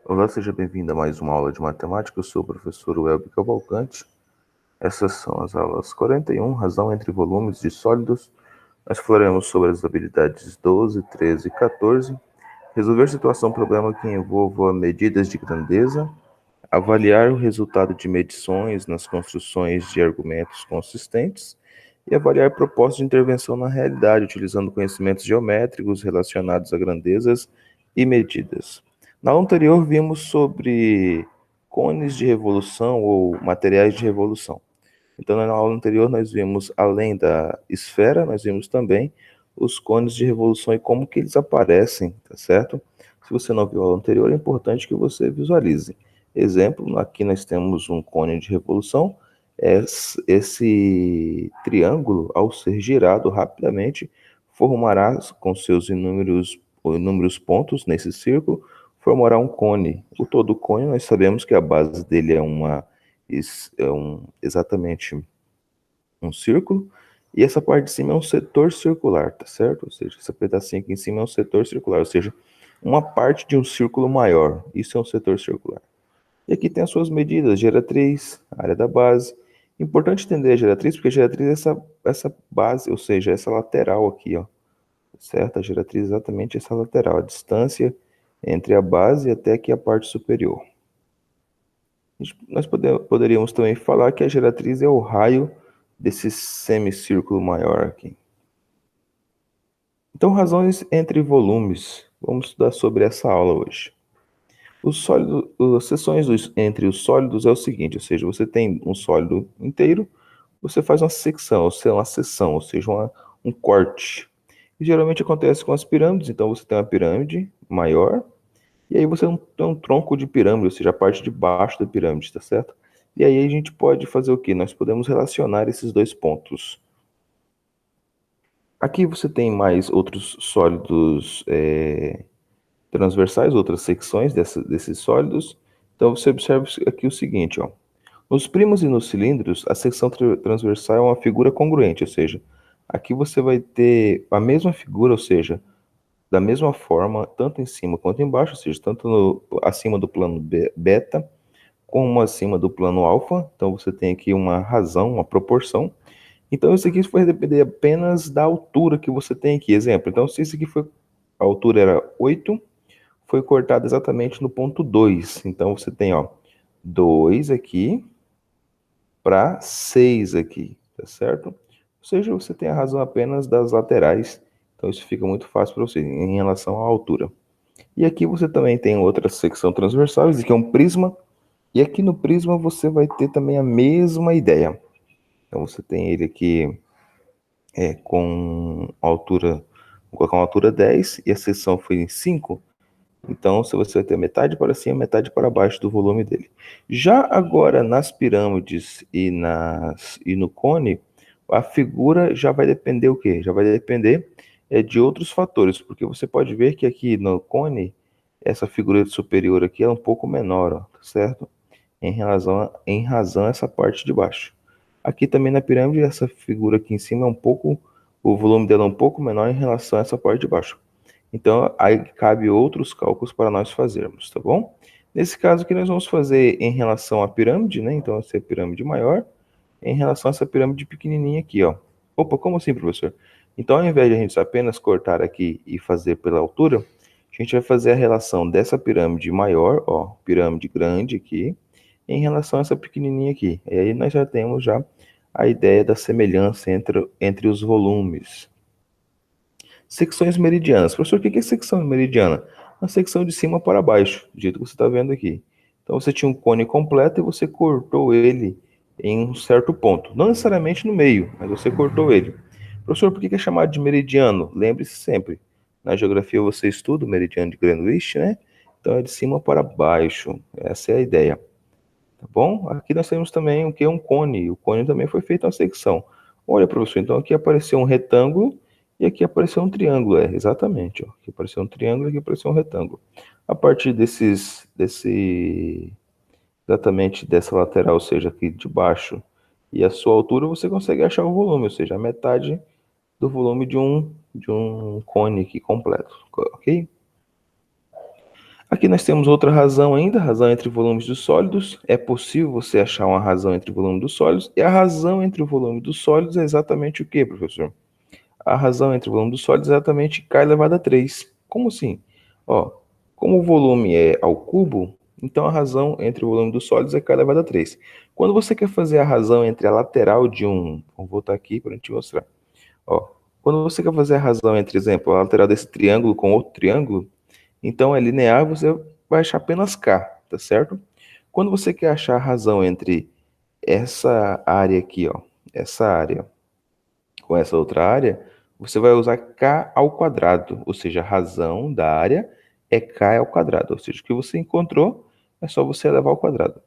Olá, seja bem-vindo a mais uma aula de matemática. Eu sou o professor Welby Cavalcante. Essas são as aulas 41, razão entre volumes de sólidos. Nós falaremos sobre as habilidades 12, 13 e 14. Resolver situação problema que envolva medidas de grandeza. Avaliar o resultado de medições nas construções de argumentos consistentes. E avaliar propostas de intervenção na realidade, utilizando conhecimentos geométricos relacionados a grandezas e medidas. Na aula anterior, vimos sobre cones de revolução ou materiais de revolução. Então, na aula anterior, nós vimos, além da esfera, nós vimos também os cones de revolução e como que eles aparecem, tá certo? Se você não viu a aula anterior, é importante que você visualize. Exemplo, aqui nós temos um cone de revolução. Esse triângulo, ao ser girado rapidamente, formará com seus inúmeros pontos nesse círculo, formará um cone. O todo cone, nós sabemos que a base dele exatamente um círculo, e essa parte de cima é um setor circular, tá certo? Ou seja, esse pedacinho aqui em cima é um setor circular, ou seja, uma parte de um círculo maior. Isso é um setor circular. E aqui tem as suas medidas, geratriz, área da base. Importante entender a geratriz, porque a geratriz é essa base, ou seja, essa lateral aqui, ó. Certo? A geratriz é exatamente essa lateral, a distância entre a base até aqui a parte superior. Nós poderíamos também falar que a geratriz é o raio desse semicírculo maior aqui. Então, razões entre volumes. Vamos estudar sobre essa aula hoje. As seções entre os sólidos é o seguinte, ou seja, você tem um sólido inteiro, você faz uma secção, ou seja, um corte. E geralmente acontece com as pirâmides, então você tem uma pirâmide maior, e aí você tem um tronco de pirâmide, ou seja, a parte de baixo da pirâmide, tá certo? E aí a gente pode fazer o quê? Nós podemos relacionar esses dois pontos. Aqui você tem mais outros sólidos transversais, outras secções desses sólidos. Então você observa aqui o seguinte, ó. Nos primos e nos cilindros, a secção transversal é uma figura congruente, ou seja, aqui você vai ter a mesma figura, ou seja, da mesma forma, tanto em cima quanto embaixo, ou seja, acima do plano beta, como acima do plano alfa. Então você tem aqui uma razão, uma proporção. Então isso aqui vai depender apenas da altura que você tem aqui. Exemplo, então se isso aqui foi, a altura era 8, foi cortado exatamente no ponto 2. Então você tem, ó, 2 aqui para 6 aqui, tá certo? Ou seja, você tem a razão apenas das laterais. Então isso fica muito fácil para você em relação à altura. E aqui você também tem outra secção transversal, isso aqui é um prisma. E aqui no prisma você vai ter também a mesma ideia. Então você tem ele aqui com altura, vou colocar uma altura 10 e a seção foi em 5. Então você vai ter metade para cima, metade para baixo do volume dele. Já agora nas pirâmides e no cone, a figura já vai depender o quê? Já vai depender de outros fatores, porque você pode ver que aqui no cone, essa figura superior aqui é um pouco menor, ó, tá certo? Em razão a essa parte de baixo. Aqui também na pirâmide, essa figura aqui em cima é um pouco, o volume dela é um pouco menor em relação a essa parte de baixo. Então, aí cabe outros cálculos para nós fazermos, tá bom? Nesse caso aqui, nós vamos fazer em relação à pirâmide, né? Então, essa é a pirâmide maior, em relação a essa pirâmide pequenininha aqui, ó. Opa, como assim, professor? Então, ao invés de a gente apenas cortar aqui e fazer pela altura, a gente vai fazer a relação dessa pirâmide maior, ó, pirâmide grande aqui, em relação a essa pequenininha aqui. E aí nós já temos já a ideia da semelhança entre os volumes. Secções meridianas. Professor, o que é secção meridiana? Uma secção de cima para baixo, do jeito que você está vendo aqui. Então você tinha um cone completo e você cortou ele em um certo ponto. Não necessariamente no meio, mas você cortou ele. Professor, por que é chamado de meridiano? Lembre-se sempre, na geografia você estuda o meridiano de Greenwich, né? Então é de cima para baixo. Essa é a ideia. Tá bom? Aqui nós temos também o que é um cone. O cone também foi feito uma secção. Olha, professor, então aqui apareceu um retângulo e aqui apareceu um triângulo. Exatamente, ó. Aqui apareceu um triângulo e aqui apareceu um retângulo. A partir exatamente dessa lateral, ou seja, aqui de baixo, e a sua altura, você consegue achar o volume, ou seja, a metade do volume de um cone aqui completo, ok? Aqui nós temos outra razão ainda, razão entre volumes dos sólidos. É possível você achar uma razão entre o volume dos sólidos. E a razão entre o volume dos sólidos é exatamente o que, professor? A razão entre o volume dos sólidos é exatamente K elevado a 3. Como assim? Ó, como o volume é ao cubo, então a razão entre o volume dos sólidos é K elevado a 3. Quando você quer fazer a razão entre a lateral de um... Vamos voltar aqui para a gente mostrar. Ó, quando você quer fazer a razão entre, exemplo, a lateral desse triângulo com outro triângulo, então é linear, você vai achar apenas K, tá certo? Quando você quer achar a razão entre essa área aqui, ó, essa área com essa outra área, você vai usar K ao quadrado, ou seja, a razão da área é K ao quadrado, ou seja, o que você encontrou é só você elevar ao quadrado.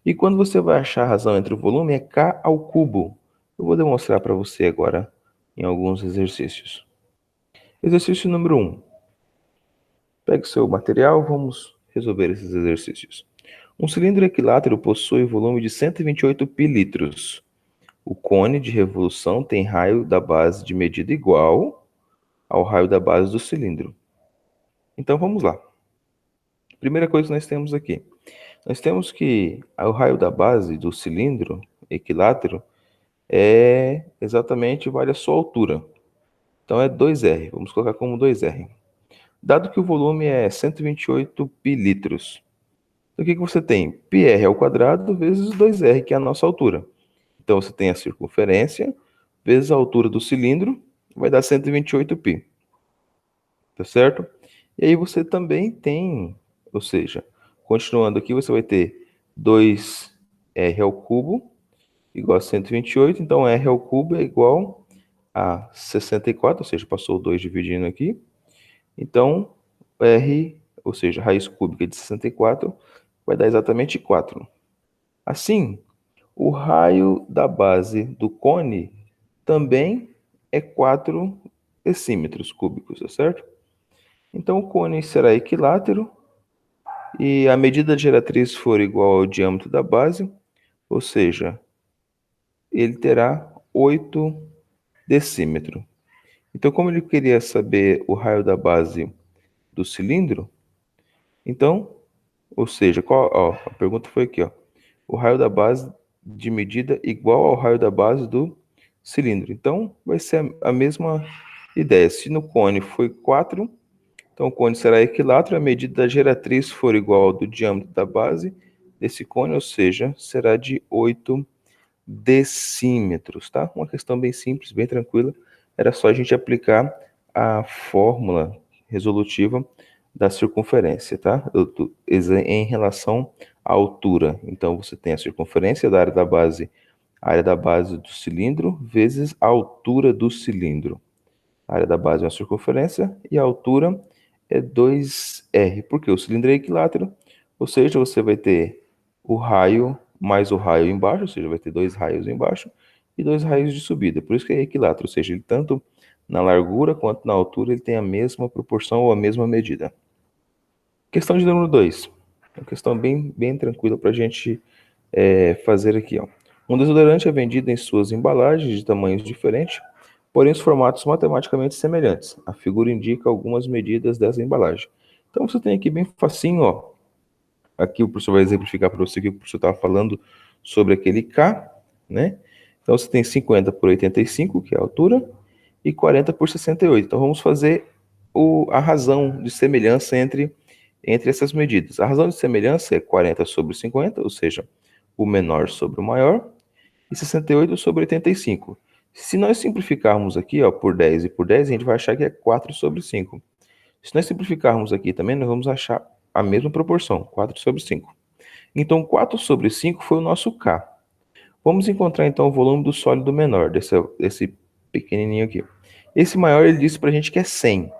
E quando você vai achar a razão entre o volume é K ao cubo. Eu vou demonstrar para você agora em alguns exercícios. Exercício número 1. Pegue o seu material, vamos resolver esses exercícios. Um cilindro equilátero possui volume de 128 pilitros. O cone de revolução tem raio da base de medida igual ao raio da base do cilindro. Então vamos lá. Primeira coisa que nós temos aqui. Nós temos que o raio da base do cilindro equilátero é exatamente vale a sua altura. Então é 2R. Vamos colocar como 2R. Dado que o volume é 128 pilitros. Então o que você tem? πr ao quadrado vezes 2R, que é a nossa altura. Então você tem a circunferência vezes a altura do cilindro, vai dar 128π. Tá certo? E aí você também tem, ou seja, continuando aqui, você vai ter 2R ao cubo igual a 128, então R ao cubo é igual a 64, ou seja, passou o 2 dividindo aqui. Então, R, ou seja, raiz cúbica de 64, vai dar exatamente 4. Assim, o raio da base do cone também é 4 decímetros cúbicos, tá certo? Então, o cone será equilátero e a medida de geratriz for igual ao diâmetro da base, ou seja, ele terá 8 decímetros. Então, como ele queria saber o raio da base do cilindro, então, ou seja, a pergunta foi aqui, ó, o raio da base de medida igual ao raio da base do cilindro. Então, vai ser a mesma ideia. Se no cone foi 4, então o cone será equilátero, a medida da geratriz for igual ao do diâmetro da base desse cone, ou seja, será de 8 decímetros, tá? Uma questão bem simples, bem tranquila. Era só a gente aplicar a fórmula resolutiva da circunferência, tá? Em relação à altura. Então, você tem a circunferência da área da base, a área da base do cilindro, vezes a altura do cilindro. A área da base é uma circunferência e a altura é 2R, porque o cilindro é equilátero, ou seja, você vai ter o raio mais o raio embaixo, ou seja, vai ter 2 raios embaixo e 2 raios de subida. Por isso que é equilátero, ou seja, ele tanto na largura quanto na altura ele tem a mesma proporção ou a mesma medida. Questão de número 2. Uma questão bem tranquila para a gente fazer aqui. Ó. Um desodorante é vendido em suas embalagens de tamanhos diferentes, porém os formatos matematicamente semelhantes. A figura indica algumas medidas dessa embalagem. Então você tem aqui bem facinho, ó. Aqui o professor vai exemplificar para você o que o professor estava falando sobre aquele K, né? Então você tem 50 por 85, que é a altura, e 40 por 68. Então vamos fazer a razão de semelhança entre essas medidas. A razão de semelhança é 40 sobre 50, ou seja, o menor sobre o maior, e 68 sobre 85. Se nós simplificarmos aqui, ó, por 10 e por 10, a gente vai achar que é 4 sobre 5. Se nós simplificarmos aqui também, nós vamos achar a mesma proporção, 4 sobre 5. Então, 4 sobre 5 foi o nosso K. Vamos encontrar, então, o volume do sólido menor, desse pequenininho aqui. Esse maior, ele disse para a gente que é 100,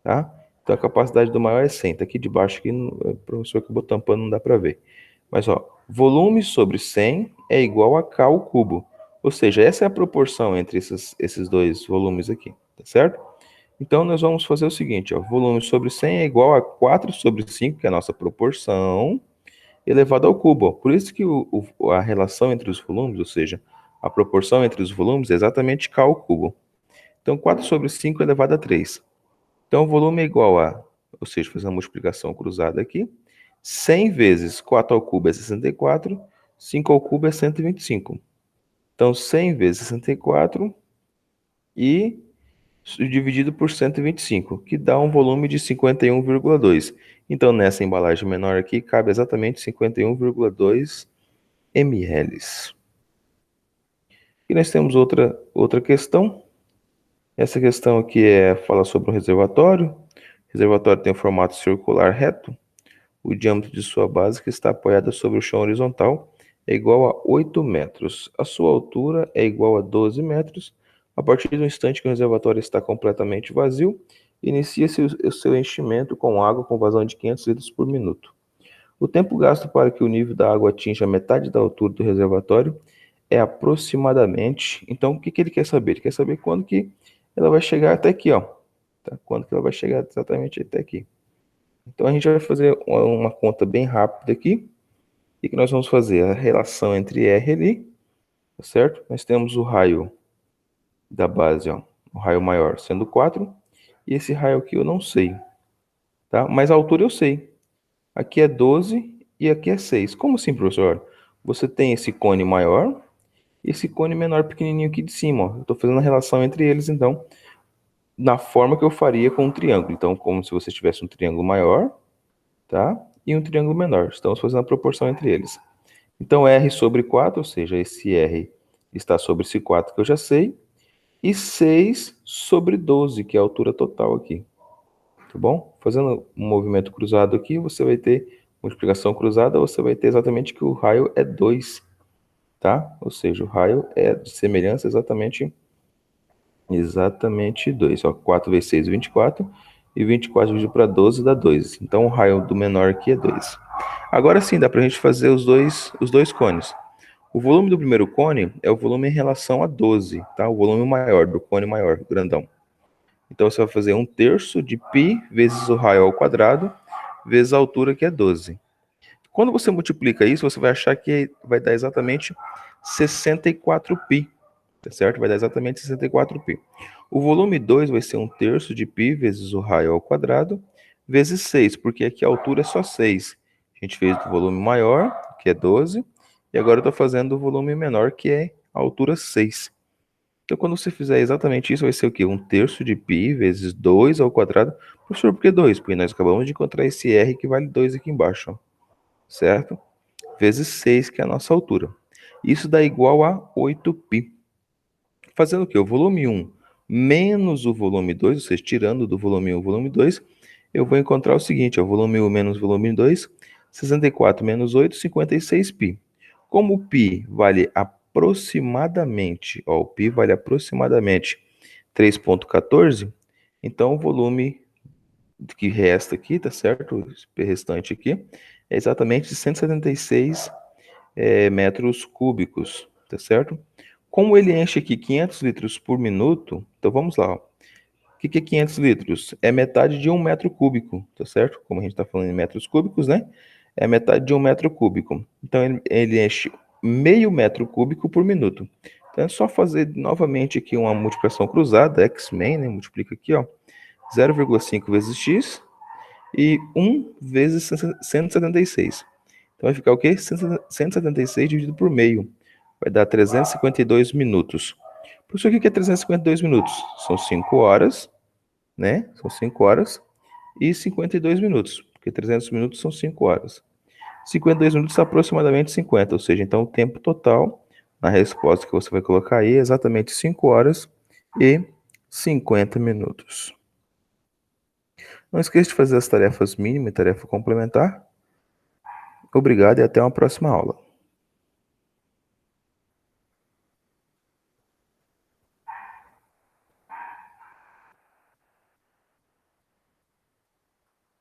tá? Então, a capacidade do maior é 100. Tá aqui debaixo, aqui, o professor acabou tampando, não dá para ver. Mas, ó, volume sobre 100 é igual a K ao cubo. Ou seja, essa é a proporção entre esses dois volumes aqui, tá certo? Então, nós vamos fazer o seguinte, ó, volume sobre 100 é igual a 4 sobre 5, que é a nossa proporção, elevado ao cubo. Ó. Por isso que a relação entre os volumes, ou seja, a proporção entre os volumes é exatamente K ao cubo. Então, 4 sobre 5 elevado a 3. Então, o volume é igual a, ou seja, fazendo a multiplicação cruzada aqui. 100 vezes 4 ao cubo é 64, 5 ao cubo é 125. Então, 100 vezes 64 e dividido por 125, que dá um volume de 51,2. Então, nessa embalagem menor aqui, cabe exatamente 51,2 ml. E nós temos outra questão. Essa questão aqui fala sobre um reservatório. O reservatório tem um formato circular reto. O diâmetro de sua base, que está apoiada sobre o chão horizontal, é igual a 8 metros. A sua altura é igual a 12 metros. A partir do instante que o reservatório está completamente vazio, inicia-se o seu enchimento com água com vazão de 500 litros por minuto. O tempo gasto para que o nível da água atinja metade da altura do reservatório é aproximadamente... Então, o que ele quer saber? Ele quer saber quando que ela vai chegar até aqui, ó. Tá? Quando que ela vai chegar exatamente até aqui. Então, a gente vai fazer uma conta bem rápida aqui. E que nós vamos fazer a relação entre R ali, tá certo? Nós temos o raio da base, ó, o raio maior sendo 4, e esse raio aqui eu não sei, tá? Mas a altura eu sei. Aqui é 12 e aqui é 6. Como assim, professor? Você tem esse cone maior e esse cone menor pequenininho aqui de cima, ó. Eu estou fazendo a relação entre eles, então, na forma que eu faria com um triângulo. Então, como se você tivesse um triângulo maior, tá? E um triângulo menor. Estamos fazendo a proporção entre eles. Então, R sobre 4, ou seja, esse R está sobre esse 4 que eu já sei, e 6 sobre 12, que é a altura total aqui. Tá bom? Fazendo um movimento cruzado aqui, você vai ter multiplicação cruzada, você vai ter exatamente que o raio é 2, tá? Ou seja, o raio é de semelhança exatamente 2. Ó, 4 vezes 6, 24, e 24 dividido para 12 dá 2. Então, o raio do menor aqui é 2. Agora sim, dá para a gente fazer os dois cones. O volume do primeiro cone é o volume em relação a 12, tá? O volume maior, do cone maior, grandão. Então, você vai fazer 1/3 de π vezes o raio ao quadrado, vezes a altura, que é 12. Quando você multiplica isso, você vai achar que vai dar exatamente 64π, tá certo? Vai dar exatamente 64π. O volume 2 vai ser 1/3 de π vezes o raio ao quadrado, vezes 6, porque aqui a altura é só 6. A gente fez do volume maior, que é 12, e agora eu estou fazendo do volume menor, que é a altura 6. Então, quando você fizer exatamente isso, vai ser o quê? 1/3 de π vezes 2 ao quadrado. Professor, por que 2? Porque nós acabamos de encontrar esse R que vale 2 aqui embaixo, ó. Certo? Vezes 6, que é a nossa altura. Isso dá igual a 8π. Fazendo o quê? O volume 1 menos o volume 2, ou seja, tirando do volume 1 o volume 2, eu vou encontrar o seguinte, ó, volume 1 menos volume 2, 64 menos 8, 56π. Como o π vale aproximadamente, ó, o π vale aproximadamente 3,14, então o volume que resta aqui, tá certo? O restante aqui é exatamente 176 metros cúbicos, tá certo? Como ele enche aqui 500 litros por minuto, então vamos lá, ó. O que é 500 litros? É metade de 1 metro cúbico, tá certo? Como a gente está falando em metros cúbicos, né? É metade de 1 metro cúbico. Então, ele enche meio metro cúbico por minuto. Então, é só fazer novamente aqui uma multiplicação cruzada, X-Men, né? Multiplica aqui, ó, 0,5 vezes x e 1 vezes 176. Então, vai ficar o quê? 176 dividido por meio. Vai dar 352 minutos. Professor, o que é 352 minutos? São 5 horas, né? São 5 horas e 52 minutos, porque 300 minutos são 5 horas. 52 minutos é aproximadamente 50, ou seja, então o tempo total na resposta que você vai colocar aí é exatamente 5 horas e 50 minutos. Não esqueça de fazer as tarefas mínimas e tarefa complementar. Obrigado e até uma próxima aula.